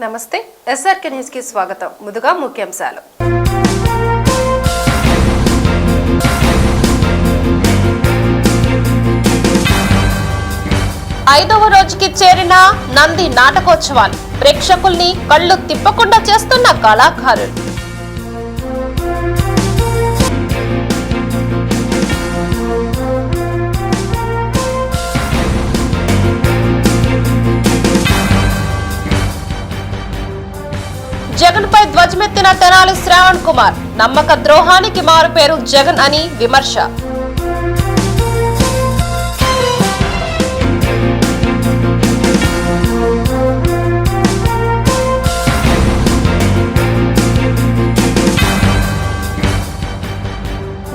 నమస్తే SRK news కి స్వాగతం. ముందుగా ముఖ్యాంశాలు. ఐదవ రోజుకి చేరిన నంది నాటకోత్సవాలు ప్రేక్షకుల్ని కళ్ళు తిప్పకుండా చేస్తున్న కళాకారులు. జగన్ పై ధ్వజమెత్తిన తెనాలి శ్రావణ్ కుమార్. నమ్మక ద్రోహానికి మారు పేరు జగన్ అని విమర్శ.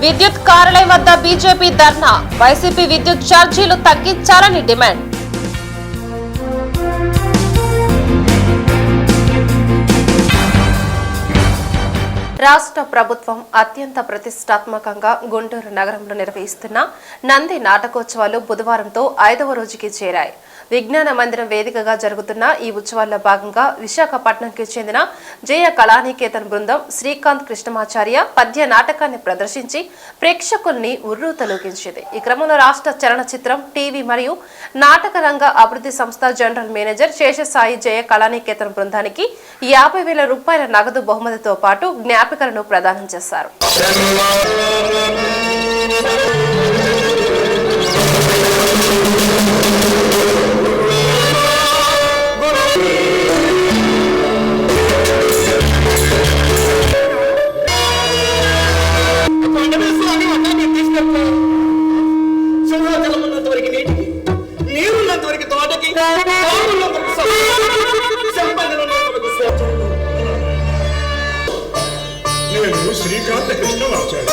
విద్యుత్ కార్యాలయం వద్ద బీజేపీ ధర్నా. వైసీపీ విద్యుత్ ఛార్జీలు తగ్గించాలని డిమాండ్. రాష్ట్ర ప్రభుత్వం అత్యంత ప్రతిష్టాత్మకంగా గుంటూరు నగరంలో నిర్వహిస్తున్న నంది నాటకోత్సవాలు బుధవారంతో 5వ రోజుకి చేరాయి. విజ్ఞాన మందిరం వేదికగా జరుగుతున్న ఈ ఉత్సవాల్లో భాగంగా విశాఖపట్నంకి చెందిన జయ కళానికేతన్ బృందం శ్రీకాంత్ కృష్ణమాచార్య పద్య నాటకాన్ని ప్రదర్శించి ప్రేక్షకుల్ని ఉర్రూతలూగించింది. ఈ క్రమంలో రాష్ట్ర చలనచిత్రం, టీవీ మరియు నాటక రంగ అభివృద్ధి సంస్థ జనరల్ మేనేజర్ శేషసాయి జయ కళానికేతన్ బృందానికి 50,000 రూపాయల నగదు బహుమతితో పాటు జ్ఞాపికలను ప్రదానం చేశారు. శ్రీకాంత కృష్ణమాచార్య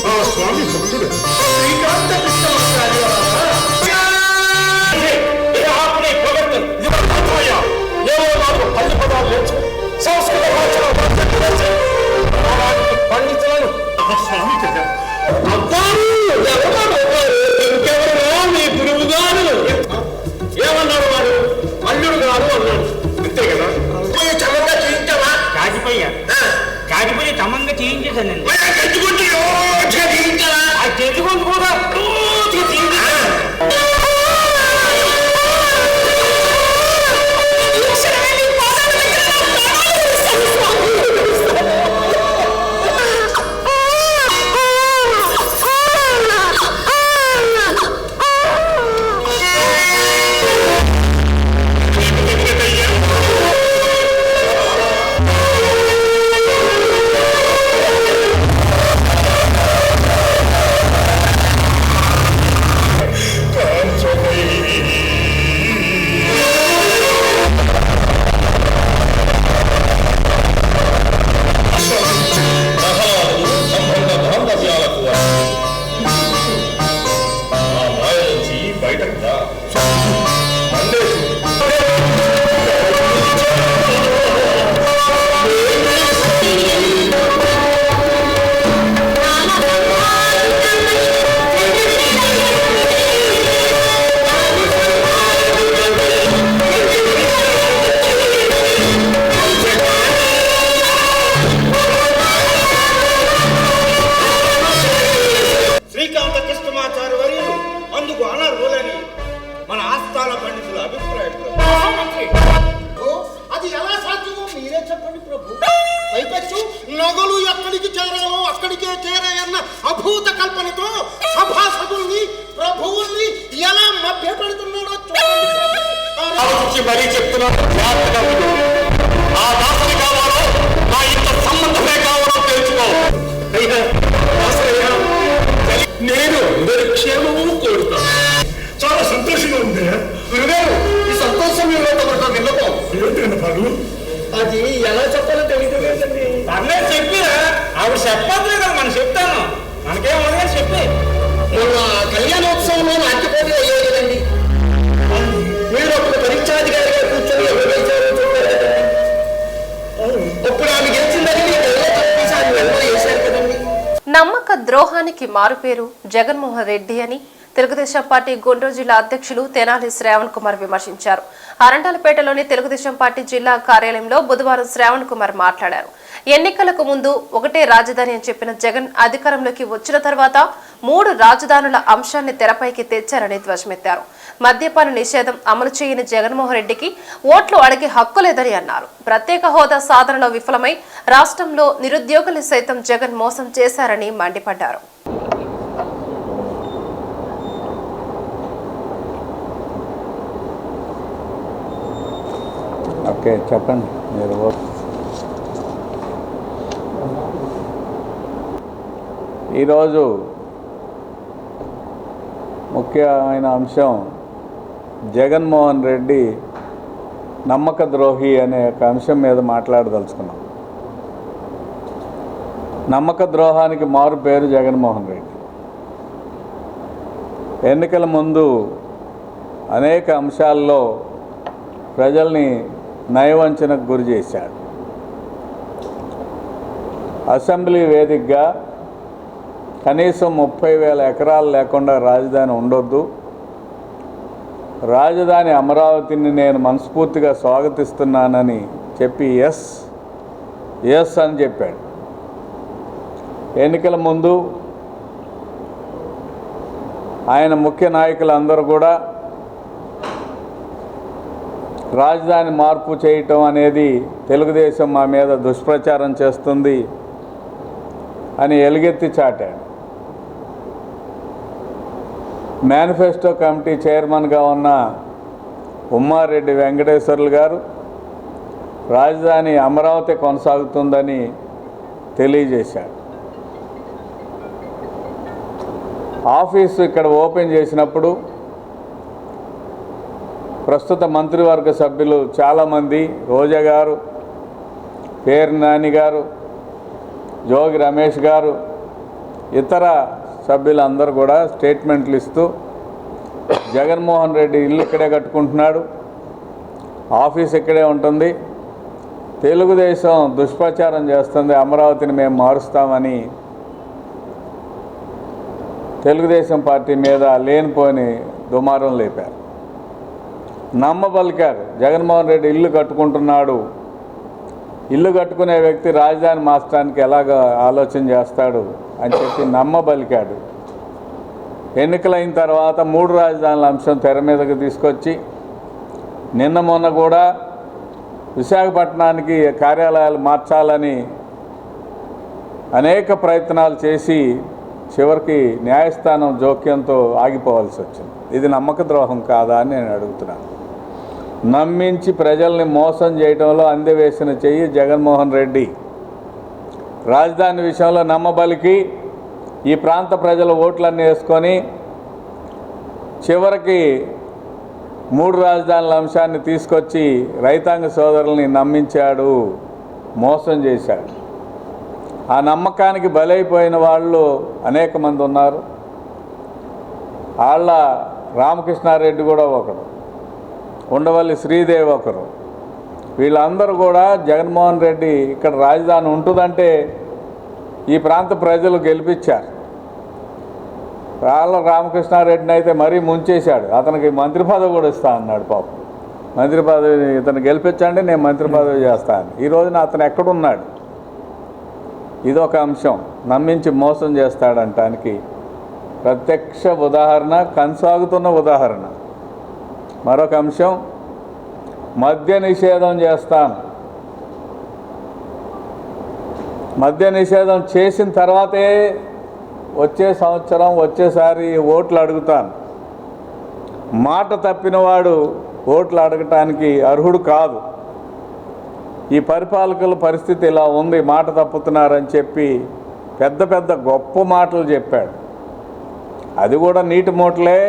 ఆ స్వామి భక్తుడు శ్రీకాంత కృష్ణమాచార్య సంస్కృత పండించలను ఆ స్వామి కదా ఇంకెవరో మీ గురువు గారు ఏమన్నాడు? వాడు అల్లుడు గారు అన్నాడు. అంతే కదా. చల్లగా చేయించావా? కాగిపోయి తమంగా చేయించేసానండి. తెచ్చుకుంటూ కూడా నగలు ఎక్కడికి చేరాలో అక్కడికే చేరాయన్న అభూత కల్పనతో సభాసదుల్ని, ప్రభువుల్ని ఎలా మభ్య పెడుతున్నాడో చూడండి. మరీ చెప్తున్నాను, ఆ దాసుని కావాలో నా ఇంత సంబంధమే కావాలో తెలుసుకో. నేను అందరి క్షేమము కోరుతాను. చాలా సంతోషంగా ఉంది గురుగారు. ఈ సంతోషం విన్నపం ఏమిటి విన్నపాలు? అది ఎలా చెప్పాలో తెలియదు కదండి. అన్నీ చెప్పిరా, ఆవిడ చెప్పద్దు కదా, మనం చెప్తాను. మనకేమో చెప్పి మొన్న కళ్యాణోత్సవంలో నాట్యపోటీ అయ్యాయి కదండి. మీరు అప్పుడు పరీక్షాధికారిగా కూర్చొని ఎవరు అప్పుడు ఆమె గెలిచిందని వేశారు కదండి. నమ్మక ద్రోహానికి మారుపేరు జగన్మోహన్ రెడ్డి అని తెలుగుదేశం పార్టీ గుంటూరు జిల్లా అధ్యక్షులు తెనాలి శ్రావణ్ కుమార్ విమర్శించారు. అరంటాలపేటలోని తెలుగుదేశం పార్టీ జిల్లా కార్యాలయంలో బుధవారం శ్రావణ్ కుమార్ మాట్లాడారు. ఎన్నికలకు ముందు ఒకటే రాజధాని అని చెప్పిన జగన్ అధికారంలోకి వచ్చిన తర్వాత 3 రాజధానుల అంశాన్ని తెరపైకి తెచ్చారని ధ్వజమెత్తారు. మద్యపాన నిషేధం అమలు చేయని జగన్మోహన్ రెడ్డికి ఓట్లు అడిగే హక్కు లేదని అన్నారు. ప్రత్యేక హోదా సాధనలో విఫలమై రాష్ట్రంలో నిరుద్యోగులు సైతం జగన్ మోసం చేశారని మండిపడ్డారు. ఓకే, చెప్పండి మీరు. ఈరోజు ముఖ్యమైన అంశం జగన్మోహన్ రెడ్డి నమ్మక ద్రోహి అనే ఒక అంశం మీద మాట్లాడదలుచుకున్నాం. నమ్మక ద్రోహానికి మారు పేరు జగన్మోహన్ రెడ్డి. ఎన్నికల ముందు అనేక అంశాల్లో ప్రజల్ని నయవంచనకు గురి చేశాడు. అసెంబ్లీ వేదికగా కనీసం 30,000 ఎకరాలు లేకుండా రాజధాని ఉండొద్దు, రాజధాని అమరావతిని నేను మనస్ఫూర్తిగా స్వాగతిస్తున్నానని చెప్పి ఎస్ అని చెప్పాడు. ఎన్నికల ముందు ఆయన ముఖ్య నాయకులందరూ కూడా రాజధాని మార్పు చేయటం అనేది తెలుగుదేశం మా మీద దుష్ప్రచారం చేస్తుంది అని ఎలుగెత్తి చాటాడు. మేనిఫెస్టో కమిటీ చైర్మన్గా ఉన్న ఉమ్మారెడ్డి వెంకటేశ్వర్లు గారు రాజధాని అమరావతి కొనసాగుతుందని తెలియజేశాడు. ఆఫీసు ఇక్కడ ఓపెన్ చేసినప్పుడు ప్రస్తుత మంత్రివర్గ సభ్యులు చాలామంది, రోజా గారు, పేరు నాని గారు, జోగి రమేష్ గారు, ఇతర సభ్యులందరూ కూడా స్టేట్మెంట్లు ఇస్తూ జగన్మోహన్ రెడ్డి ఇల్లు ఇక్కడే కట్టుకుంటున్నాడు, ఆఫీస్ ఇక్కడే ఉంటుంది, తెలుగుదేశం దుష్ప్రచారం చేస్తుంది, అమరావతిని మేము మారుస్తామని తెలుగుదేశం పార్టీ మీద లేనిపోని దుమారం లేపారు. నమ్మబలికారు. జగన్మోహన్ రెడ్డి ఇల్లు కట్టుకుంటున్నాడు, ఇల్లు కట్టుకునే వ్యక్తి రాజధాని మార్చడానికి ఎలాగ ఆలోచన చేస్తాడు అని చెప్పి నమ్మబలికాడు. ఎన్నికలైన తర్వాత 3 రాజధానుల అంశం తెర మీదకి తీసుకొచ్చి నిన్న మొన్న కూడా విశాఖపట్నానికి కార్యాలయాలు మార్చాలని అనేక ప్రయత్నాలు చేసి చివరికి న్యాయస్థానం జోక్యంతో ఆగిపోవాల్సి వచ్చింది. ఇది నమ్మక ద్రోహం కాదా అని నేను అడుగుతున్నాను. నమ్మించి ప్రజల్ని మోసం చేయడంలో అందవేసిన చెయ్యి జగన్మోహన్ రెడ్డి. రాజధాని విషయంలో నమ్మబలికి ఈ ప్రాంత ప్రజల ఓట్లన్నీ వేసుకొని చివరికి 3 రాజధానుల అంశాన్ని తీసుకొచ్చి రైతాంగ సోదరుల్ని నమ్మించాడు, మోసం చేశాడు. ఆ నమ్మకానికి బలైపోయిన వాళ్ళు అనేక మంది ఉన్నారు. వాళ్ళ రామకృష్ణారెడ్డి కూడా ఒకడు, ఉండవల్లి శ్రీదేవి ఒకరు. వీళ్ళందరూ కూడా జగన్మోహన్ రెడ్డి ఇక్కడ రాజధాని ఉంటుందంటే ఈ ప్రాంత ప్రజలు గెలిపించారు. వాళ్ళ రామకృష్ణారెడ్డిని అయితే మరీ ముంచేశాడు. అతనికి మంత్రి పదవి కూడా ఇస్తా అన్నాడు. పాపం మంత్రి పదవి ఇతను గెలిపించండి, నేను మంత్రి పదవి చేస్తాను. ఈ రోజున అతను ఎక్కడున్నాడు? ఇదొక అంశం. నమ్మించి మోసం చేస్తాడంటానికి ప్రత్యక్ష ఉదాహరణ, కొనసాగుతున్న ఉదాహరణ. మరొక అంశం, మద్య నిషేధం చేస్తాను. మద్య నిషేధం చేసిన తర్వాతే వచ్చే సంవత్సరం వచ్చేసారి ఓట్లు అడుగుతాను. మాట తప్పినవాడు ఓట్లు అడగటానికి అర్హుడు కాదు. ఈ పరిపాలకుల పరిస్థితి ఇలా ఉంది, మాట తప్పుతున్నారని చెప్పి పెద్ద పెద్ద గొప్ప మాటలు చెప్పాడు. అది కూడా నీటి మూటలే,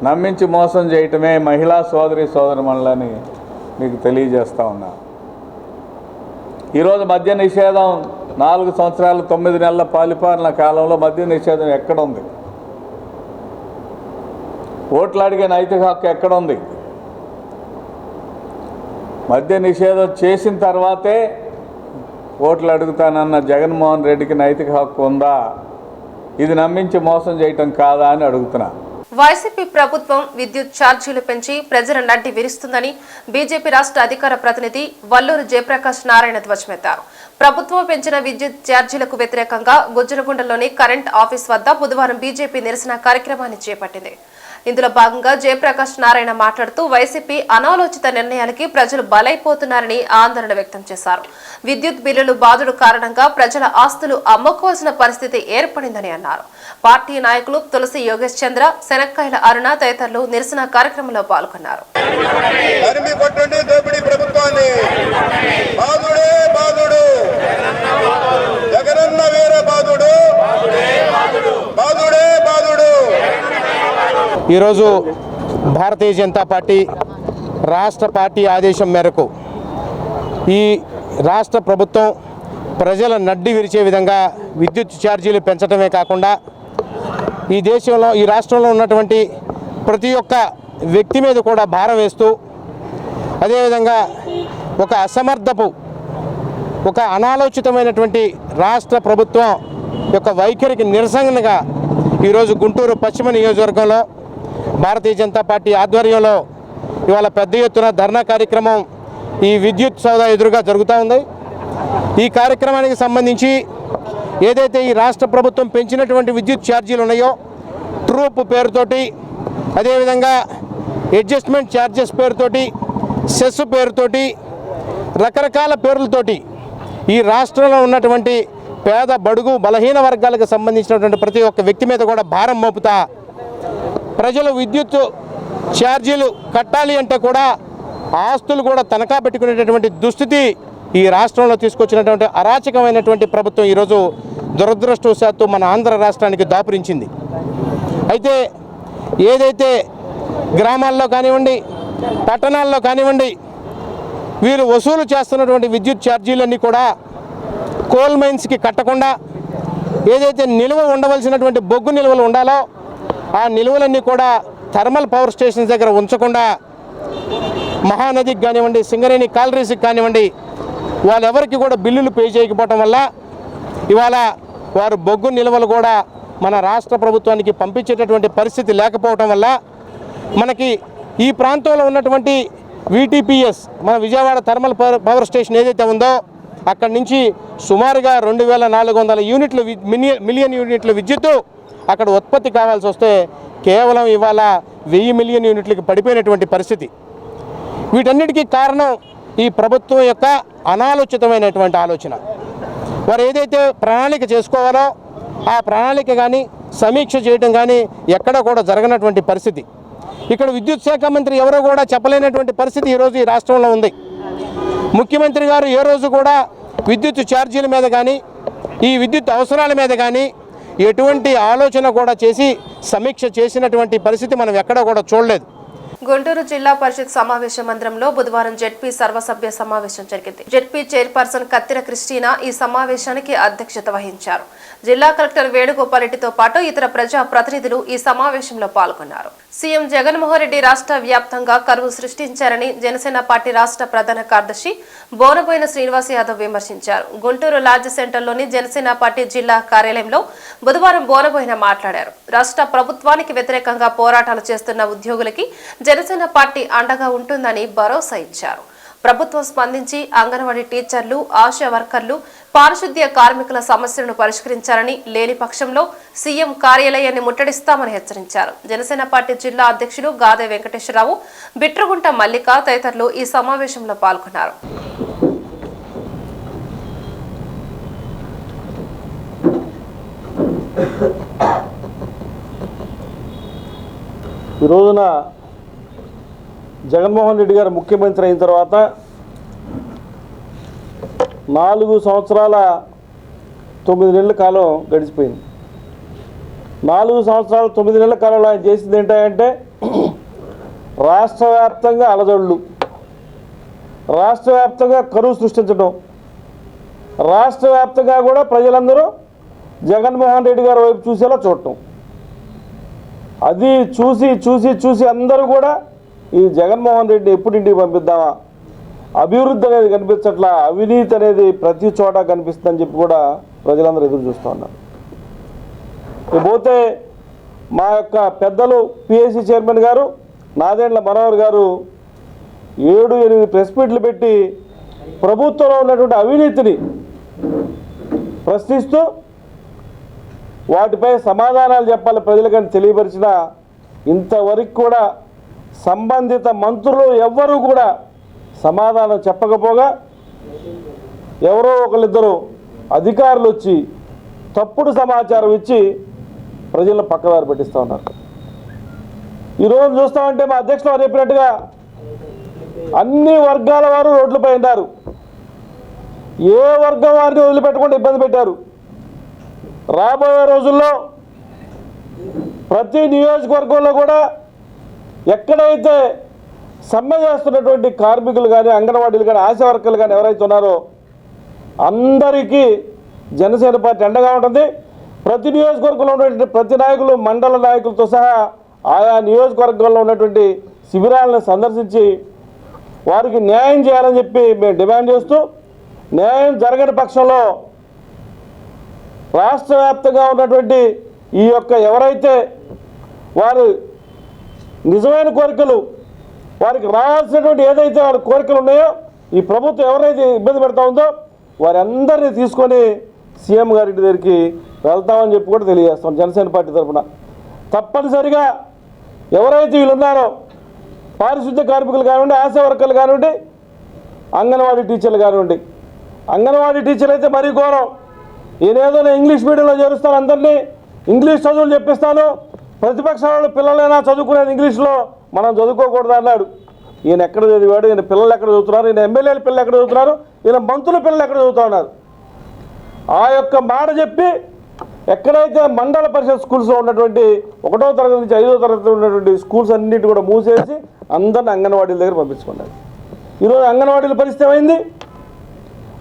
నమ్మించి మోసం చేయటమే మహిళా సోదరిమణులని మీకు తెలియజేస్తూ ఉన్నా. ఈరోజు మద్య నిషేధం 4 సంవత్సరాలు 9 నెలల పరిపాలన కాలంలో మద్య నిషేధం ఎక్కడుంది? ఓట్లు అడిగే నైతిక హక్కు ఎక్కడుంది? మద్య నిషేధం చేసిన తర్వాతే ఓట్లు అడుగుతానన్న జగన్మోహన్ రెడ్డికి నైతిక హక్కు ఉందా? ఇది నమ్మించి మోసం చేయటం కాదా అని అడుగుతున్నా. వైసీపీ ప్రభుత్వం విద్యుత్ ఛార్జీలు పెంచి ప్రజల నడ్డి విరుస్తుందని బీజేపీ రాష్ట్ర అధికార ప్రతినిధి వల్లూరు జయప్రకాష్ నారాయణ ధ్వజమెత్తారు. ప్రభుత్వం పెంచిన విద్యుత్ ఛార్జీలకు వ్యతిరేకంగా గుజ్జలగుండలోని కరెంట్ ఆఫీస్ వద్ద బుధవారం బీజేపీ నిరసన కార్యక్రమాన్ని చేపట్టింది. ఇందులో భాగంగా జయప్రకాష్ నారాయణ మాట్లాడుతూ వైసీపీ అనాలోచిత నిర్ణయాలకి ప్రజలు బలైపోతున్నారని ఆందోళన వ్యక్తం చేశారు. విద్యుత్ బిల్లులు బాధుడు కారణంగా ప్రజల ఆస్తులు అమ్ముకోవాల్సిన పరిస్థితి ఏర్పడిందని అన్నారు. పార్టీ నాయకులు తులసి యోగేష్ చంద్ర, శనక్కాయల అరుణ తదితరులు నిరసన కార్యక్రమంలో పాల్గొన్నారు. ఈరోజు భారతీయ జనతా పార్టీ రాష్ట్ర పార్టీ ఆదేశం మేరకు ఈ రాష్ట్ర ప్రభుత్వం ప్రజల నడ్డి విరిచే విధంగా విద్యుత్ ఛార్జీలు పెంచడమే కాకుండా ఈ దేశంలో ఈ రాష్ట్రంలో ఉన్నటువంటి ప్రతి ఒక్క వ్యక్తి మీద కూడా భారం వేస్తూ అదేవిధంగా ఒక అసమర్థపు ఒక అనాలోచితమైనటువంటి రాష్ట్ర ప్రభుత్వం యొక్క వైఖరికి నిరసనగా ఈరోజు గుంటూరు పశ్చిమ నియోజకవర్గంలో భారతీయ జనతా పార్టీ ఆధ్వర్యంలో ఇవాళ పెద్ద ఎత్తున ధర్నా కార్యక్రమం ఈ విద్యుత్ సౌదా ఎదురుగా జరుగుతూ ఉంది. ఈ కార్యక్రమానికి సంబంధించి ఏదైతే ఈ రాష్ట్ర ప్రభుత్వం పెంచినటువంటి విద్యుత్ ఛార్జీలు ఉన్నాయో ట్రూప్ పేరుతోటి, అదేవిధంగా అడ్జస్ట్మెంట్ ఛార్జెస్ పేరుతోటి, సెస్ పేరుతోటి, రకరకాల పేర్లతోటి ఈ రాష్ట్రంలో ఉన్నటువంటి పేద బడుగు బలహీన వర్గాలకు సంబంధించినటువంటి ప్రతి ఒక్క వ్యక్తి మీద కూడా భారం మోపుతా ప్రజలు విద్యుత్ ఛార్జీలు కట్టాలి అంటే కూడా ఆస్తులు కూడా తనఖా పెట్టుకునేటటువంటి దుస్థితి ఈ రాష్ట్రంలో తీసుకొచ్చినటువంటి అరాచకమైనటువంటి ప్రభుత్వం ఈరోజు దురదృష్టవశాత్తు మన ఆంధ్ర రాష్ట్రానికి దాపురించింది. అయితే ఏదైతే గ్రామాల్లో కానివ్వండి, పట్టణాల్లో కానివ్వండి వీరు వసూలు చేస్తున్నటువంటి విద్యుత్ ఛార్జీలన్నీ కూడా కోల్ మైన్స్కి కట్టకుండా ఏదైతే నిల్వ ఉండవలసినటువంటి బొగ్గు నిల్వలు ఉండాలో ఆ నిల్వలన్నీ కూడా థర్మల్ పవర్ స్టేషన్స్ దగ్గర ఉంచకుండా మహానదికి కానివ్వండి, సింగరేణి కాలరీస్కి కానివ్వండి వాళ్ళెవరికి కూడా బిల్లులు పే చేయకపోవటం వల్ల ఇవాళ వారు బొగ్గు నిల్వలు కూడా మన రాష్ట్ర ప్రభుత్వానికి పంపించేటటువంటి పరిస్థితి లేకపోవటం వల్ల మనకి ఈ ప్రాంతంలో ఉన్నటువంటి VTPS మన విజయవాడ థర్మల్ పవర్ స్టేషన్ ఏదైతే ఉందో అక్కడి నుంచి సుమారుగా 2400 యూనిట్లు మిలియన్ యూనిట్ల విద్యుత్తు అక్కడ ఉత్పత్తి కావాల్సి వస్తే కేవలం ఇవాళ 1000 మిలియన్ యూనిట్లకి పడిపోయినటువంటి పరిస్థితి. వీటన్నిటికీ కారణం ఈ ప్రభుత్వం యొక్క అనాలోచితమైనటువంటి ఆలోచన. వారు ఏదైతే ప్రణాళిక చేసుకోవాలో ఆ ప్రణాళిక కానీ సమీక్ష చేయడం కానీ ఎక్కడ కూడా జరగనటువంటి పరిస్థితి. ఇక్కడ విద్యుత్ శాఖ మంత్రి ఎవరో కూడా చెప్పలేనటువంటి పరిస్థితి ఈరోజు ఈ రాష్ట్రంలో ఉంది. ముఖ్యమంత్రి గారు ఏ రోజు కూడా విద్యుత్ ఛార్జీల మీద కానీ ఈ విద్యుత్ అవసరాల మీద కానీ ఎటువంటి ఆలోచన కూడా చేసి సమీక్ష చేసినటువంటి పరిస్థితి మనం ఎక్కడ కూడా చూడలేదు. గుంటూరు జిల్లా పరిషత్ సమావేశ మందిరంలో బుధవారం జెడ్పీ సర్వసభ్య సమావేశం జరిగింది. జెడ్పీ చైర్పర్సన్ కత్తిర క్రిస్టీనా ఈ సమావేశానికి అధ్యక్షత వహించారు. జిల్లా కలెక్టర్ వేణుగోపాల్ రెడ్డితో పాటు ఇతర ప్రజా ప్రతినిధులు ఈ సమావేశంలో పాల్గొన్నారు. సీఎం జగన్మోహన్ రెడ్డి రాష్ట్ర వ్యాప్తంగా కరువు సృష్టించారని జనసేన పార్టీ రాష్ట్ర ప్రధాన కార్యదర్శి బోనబోయిన శ్రీనివాస్ యాదవ్ విమర్శించారు. గుంటూరు లార్జ్ సెంటర్లోని జనసేన పార్టీ జిల్లా కార్యాలయంలో బుధవారం బోనబోయిన మాట్లాడారు. రాష్ట్ర ప్రభుత్వానికి వ్యతిరేకంగా పోరాటాలు చేస్తున్న ఉద్యోగులకి జనసేన పార్టీ అండగా ఉంటుందని భరోసా ఇచ్చారు. ప్రభుత్వం స్పందించి అంగన్వాడీ టీచర్లు, ఆశా వర్కర్లు, పారిశుద్ధ్య కార్మికుల సమస్యలను పరిష్కరించాలని, లేని పక్షంలో సీఎం కార్యాలయాన్ని ముట్టడిస్తామని హెచ్చరించారు. జనసేన పార్టీ జిల్లా అధ్యక్షులు గాదే వెంకటేశ్వరరావు, బిట్రగుంట మల్లిక తదితరులు ఈ సమావేశంలో పాల్గొన్నారు. ఈ రోజున జగన్మోహన్ రెడ్డి గారు ముఖ్యమంత్రి అయిన తర్వాత 4 సంవత్సరాల 9 నెలల కాలం గడిచిపోయింది. 4 సంవత్సరాల 9 నెలల కాలంలో ఆయన చేసింది ఏంటంటే రాష్ట్ర వ్యాప్తంగా అలజడులు, రాష్ట్ర వ్యాప్తంగా కరువు సృష్టించడం, రాష్ట్ర వ్యాప్తంగా కూడా ప్రజలందరూ జగన్మోహన్ రెడ్డి గారి వైపు చూసేలా చూడటం. అది చూసి చూసి చూసి అందరూ కూడా ఈ జగన్మోహన్ రెడ్డి ఎప్పుడు ఇంటికి పంపిద్దామా, అభివృద్ధి అనేది కనిపించట్లా, అవినీతి అనేది ప్రతి చోట కనిపిస్తుందని చెప్పి కూడా ప్రజలందరూ ఎదురు చూస్తూ ఉన్నారు. పోతే మా యొక్క పెద్దలు పిఎస్సి చైర్మన్ గారు నాదెండ్ల మనోహర్ గారు 7-8 ప్రెస్ మీట్లు పెట్టి ప్రభుత్వంలో ఉన్నటువంటి అవినీతిని ప్రశ్నిస్తూ వాటిపై సమాధానాలు చెప్పాలి ప్రజలకని తెలియపరిచిన ఇంతవరకు కూడా సంబంధిత మంత్రులు ఎవ్వరూ కూడా సమాధానం చెప్పకపోగా ఎవరో ఒకళ్ళిద్దరు అధికారులు వచ్చి తప్పుడు సమాచారం ఇచ్చి ప్రజలను పక్కదారి పట్టిస్తూ ఉన్నారు. ఈరోజు చూస్తామంటే మా అధ్యక్షులు వారు చెప్పినట్టుగా అన్ని వర్గాల వారు రోడ్లపై ఉన్నారు. ఏ వర్గం వారిని వదిలిపెట్టకుండా ఇబ్బంది పెట్టారు. రాబోయే రోజుల్లో ప్రతి నియోజకవర్గంలో కూడా ఎక్కడైతే సమ్మె చేస్తున్నటువంటి కార్మికులు కానీ అంగన్వాడీలు కానీ ఆశా వర్కర్లు కానీ ఎవరైతే ఉన్నారో అందరికీ జనసేన పార్టీ అండగా ఉంటుంది. ప్రతి నియోజకవర్గంలో ఉన్నటువంటి ప్రతి నాయకులు మండల నాయకులతో సహా ఆయా నియోజకవర్గంలో ఉన్నటువంటి శిబిరాలను సందర్శించి వారికి న్యాయం చేయాలని చెప్పి మేము డిమాండ్ చేస్తూ, న్యాయం జరగని పక్షంలో రాష్ట్ర వ్యాప్తంగా ఉన్నటువంటి ఈ యొక్క ఎవరైతే వారు నిజమైన కోరికలు వారికి రావాల్సినటువంటి ఏదైతే వారి కోరికలు ఉన్నాయో ఈ ప్రభుత్వం ఎవరైతే ఇబ్బంది పెడతా ఉందో వారందరినీ తీసుకొని సీఎం గారి ఇంటి దగ్గరికి వెళ్తామని చెప్పి కూడా తెలియజేస్తాం. జనసేన పార్టీ తరఫున తప్పనిసరిగా ఎవరైతే వీళ్ళు ఉన్నారో పారిశుద్ధ్య కార్మికులు కానివ్వండి, ఆశా వర్కర్లు కానివ్వండి, అంగన్వాడీ టీచర్లు కానివ్వండి. అంగన్వాడీ టీచర్లు అయితే మరీ ఘోరం. ఈయనేదో ఇంగ్లీష్ మీడియంలో చేరుస్తాను, అందరినీ ఇంగ్లీష్ చదువులు చెప్పిస్తాను, ప్రతిపక్షాల పిల్లలైనా చదువుకునేది ఇంగ్లీష్లో, మనం చదువుకోకూడదు అన్నాడు. ఈయన ఎక్కడ చదివాడు, ఈయన పిల్లలు ఎక్కడ చదువుతున్నారు, ఈయన ఎమ్మెల్యేల పిల్లలు ఎక్కడ చదువుతున్నారు, ఈయన మంత్రుల పిల్లలు ఎక్కడ చదువుతూ ఉన్నారు. ఆ యొక్క మాట చెప్పి ఎక్కడైతే మండల పరిషత్ స్కూల్స్లో ఉన్నటువంటి 1వ తరగతి నుంచి 5వ తరగతి ఉన్నటువంటి స్కూల్స్ అన్నింటి కూడా మూసేసి అందరిని అంగన్వాడీల దగ్గర పంపించుకున్నారు. ఈరోజు అంగన్వాడీల పరిస్థితి ఏమైంది?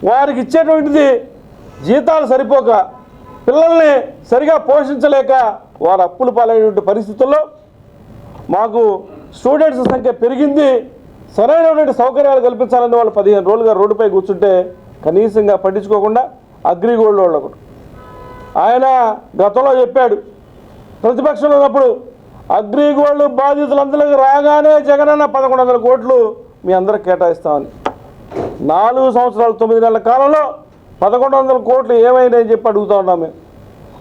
వారికి ఇచ్చేటువంటిది జీతాలు సరిపోక పిల్లల్ని సరిగా పోషించలేక వారు అప్పులు పాలైనటువంటి పరిస్థితుల్లో మాకు స్టూడెంట్స్ సంఖ్య పెరిగింది, సరైనటువంటి సౌకర్యాలు కల్పించాలని వాళ్ళు 15 రోజులుగా రోడ్డుపై కూర్చుంటే కనీసంగా పట్టించుకోకుండా అగ్రిగోల్డ్ వాళ్ళు ఆయన గతంలో చెప్పాడు ప్రతిపక్షంలో ఉన్నప్పుడు, అగ్రిగోల్డ్ బాధితులందరికీ రాగానే జగనన్న 1100 కోట్లు మీ అందరికి కేటాయిస్తామని. 4 సంవత్సరాలు 9 నెలల కాలంలో 1100 కోట్లు ఏమైనాయని చెప్పి అడుగుతూ ఉన్నాం. మేము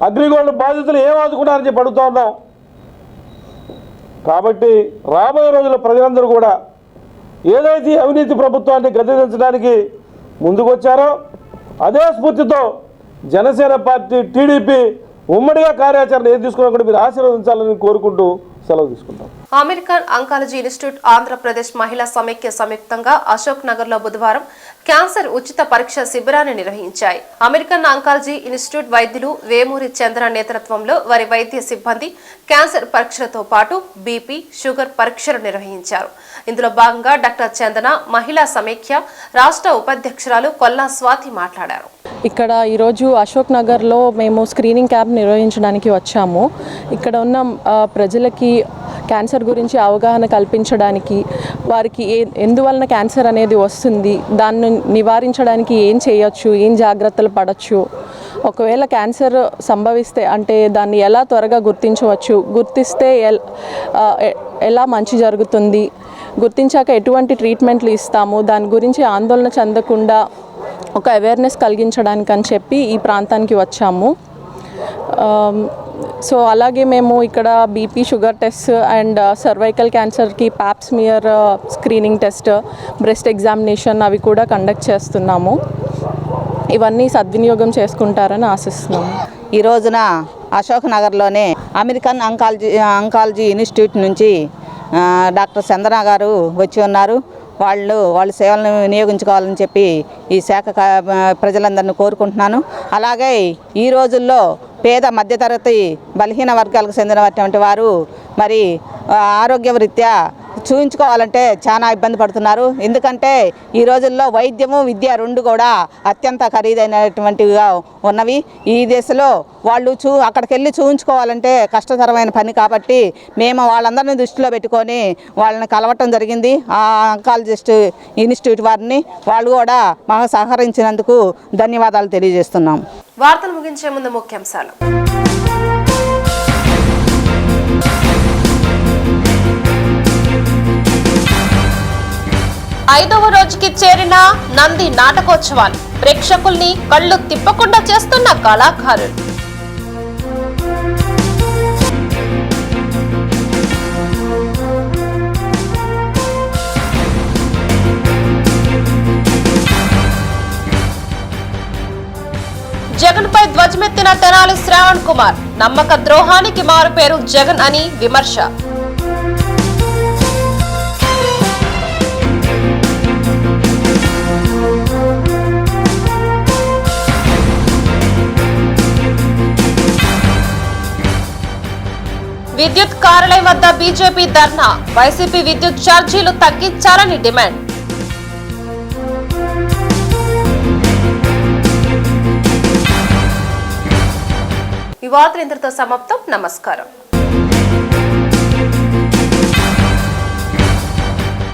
అగ్రిగోల్డ్ బాధితులు ఏం ఆదుకున్నారని చెప్పి అడుగుతూ ఉన్నాం. కాబట్టి రాబోయే రోజుల్లో ప్రజలందరూ కూడా ఏదైతే అవినీతి ప్రభుత్వాన్ని గద్దెదించడానికి ముందుకు వచ్చారో అదే స్ఫూర్తితో జనసేన పార్టీ, టీడీపీ ఉమ్మడిగా కార్యాచరణ ఏది తీసుకున్నా కూడా మీరు ఆశీర్వదించాలని కోరుకుంటూ సెలవు తీసుకుంటాం. అమెరికన్ అంకాలజీ ఇన్స్టిట్యూట్ ఆంధ్రప్రదేశ్ మహిళా సమైక్య సంయుక్తంగా అశోక్ నగర్ లో బుధవారం క్యాన్సర్ ఉచిత పరీక్ష శిబిరాన్ని నిర్వహించాయి. అమెరికన్ అంకాలజీ ఇన్స్టిట్యూట్ వైద్యులు వేమూరి చంద్ర నేతృత్వంలో వారి వైద్య సిబ్బంది క్యాన్సర్ పరీక్షలతో పాటు బీపీ, షుగర్ పరీక్షలు నిర్వహించారు. ఇందులో భాగంగా డాక్టర్ చందన మహిళా సమైక్య రాష్ట్ర ఉపాధ్యక్షురాలు కొల్లా స్వాతి మాట్లాడారు. ఇక్కడ ఈరోజు అశోక్ నగర్లో మేము స్క్రీనింగ్ క్యాంప్ నిర్వహించడానికి వచ్చాము. ఇక్కడ ఉన్న ప్రజలకి క్యాన్సర్ గురించి అవగాహన కల్పించడానికి, వారికి ఎందువలన క్యాన్సర్ అనేది వస్తుంది, దాన్ని నివారించడానికి ఏం చేయొచ్చు, ఏం జాగ్రత్తలు పడవచ్చు, ఒకవేళ క్యాన్సర్ సంభవిస్తే అంటే దాన్ని ఎలా త్వరగా గుర్తించవచ్చు, గుర్తిస్తే ఎలా మంచి జరుగుతుంది, గుర్తించాక ఎటువంటి ట్రీట్మెంట్లు ఇస్తాము, దాని గురించి ఆందోళన చెందకుండా ఒక అవేర్నెస్ కలిగించడానికి అని చెప్పి ఈ ప్రాంతానికి వచ్చాము. సో అలాగే మేము ఇక్కడ BP, sugar test and cervical క్యాన్సర్కి pap smear screening test, breast examination అవి కూడా కండక్ట్ చేస్తున్నాము. ఇవన్నీ సద్వినియోగం చేసుకుంటారని ఆశిస్తున్నాము. ఈ రోజున అశోక్ నగర్లోనే అమెరికన్ అంకాలజీ ఇన్స్టిట్యూట్ నుంచి డాక్టర్ చందన గారు వచ్చి ఉన్నారు. వాళ్ళ సేవలను వినియోగించుకోవాలని చెప్పి ఈ శాఖ ప్రజలందరినీ కోరుకుంటున్నాను. అలాగే ఈ రోజుల్లో పేద మధ్యతరగతి బలహీన వర్గాలకు చెందినటువంటి వారు మరి ఆరోగ్యరీత్యా చూయించుకోవాలంటే చాలా ఇబ్బంది పడుతున్నారు. ఎందుకంటే ఈ రోజుల్లో వైద్యము, విద్య రెండు కూడా అత్యంత ఖరీదైనటువంటివిగా ఉన్నవి. ఈ దశలో వాళ్ళు అక్కడికి వెళ్ళి చూయించుకోవాలంటే కష్టతరమైన పని కాబట్టి మేము వాళ్ళందరినీ దృష్టిలో పెట్టుకొని వాళ్ళని కలవటం జరిగింది. ఆ అంకాలజిస్ట్ ఇన్స్టిట్యూట్ వారిని వాళ్ళు కూడా మాకు సహకరించినందుకు ధన్యవాదాలు తెలియజేస్తున్నాం. వార్తలు ముగించే ముందు ముఖ్యాంశాలు 5వ రోజుకి చేరిన నంది నాటకోత్సవాలు ప్రేక్షకుల్ని కళ్ళు తిప్పకుండా చేస్తున్న కళాకారులు. జగన్ పై ధ్వజమెత్తిన తెనాలి శ్రావణ్ కుమార్. నమ్మక ద్రోహానికి మారు పేరు జగన్ అని విమర్శ. విద్యుత్ కార్యాలయం వద్ద బీజేపీ ధర్నా. వైసీపీ విద్యుత్ ఛార్జీలు తగ్గించాలని డిమాండ్. ఈ వార్తలు ఇంతటితో సమాప్తం. నమస్కారం.